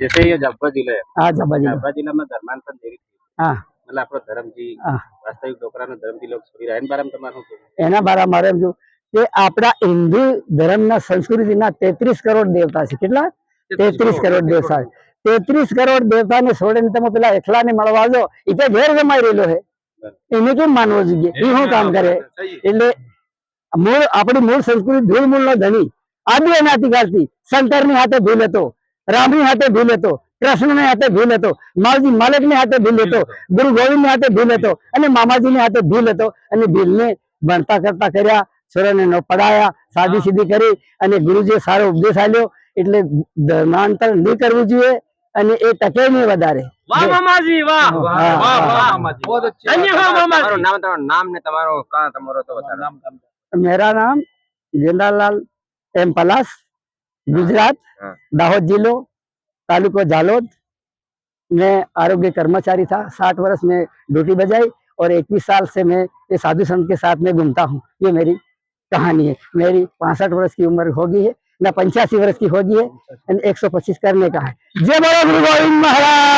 जैसे ये झाबुआ जिला है, हाँ झाबुआ जिला। झाबुआ जिल्लाમાં ધર્માંતર થઈ રહ્યું છે, हाँ એટલે આપણો ધર્મજી हाँ વાસ્તવિક ડોકરાનો ધર્મજી લોકો છોડી રહ્યા એના બારામાં તમારું શું કહેવું? એના બારા મારે એમ જો કે આપણા હિન્દુ ધર્મના સંસ્કૃતિના 33 કરોડ દેવતા છે. કેટલા? 33 કરોડ દેવતા. 33 કરોડ દેવતાને છોડીને તમે પેલા એકલાને મળવા દો, એ તો ઘેર જમાઈ રહેલો છે. એને કેમ માનવો જોઈએ? એ શું કામ કરે? એટલે મૂળ આપણી મૂળ સંસ્કૃતિ ધૂળ મૂળ નો ધણી આદિ અનાદિકાળથી શંકરની હાથે ભૂલ હતો, રામની હાથે ભૂલ હતો, કૃષ્ણને હાથે ભૂલ હતો, માવજી માલિકને હાથે ભૂલ હતો, ગુરુ ગોવિંદને હાથે ભૂલ હતો અને મામાજીને હાથે ભૂલ હતો. અને ભૂલને ભણતા કરતા કર્યા, છોરાને ન પડાયા, સાદી સીધી કરી અને ગુરુજીએ સારો ઉપદેશ આપ્યો. એટલે ધર્માંતર નહીં કરવું જોઈએ અને એ ટકે નહીં વધારે. વાહ મામાજી, વાહ વાહ વાહ મામાજી, बहुत अच्छा. धन्यवाद मामाजी. તમારું નામ ને તમારો કાં તમારો તો બતાવો. मेरा नाम जिंदालाल एम पलास, गुजरात, दाहोद जिलो, तालुको जालोद. मैं आरोग्य कर्मचारी था. 60 वर्ष में ड्यूटी बजाई और 21 साल से मैं ये साधु संत के साथ में घूमता हूँ. ये मेरी कहानी है. मेरी 65 वर्ष की उम्र हो गई है ना, 85 वर्ष की हो गई है, 125 करने का है. जय बोलो गुरु गोविंद महाराज.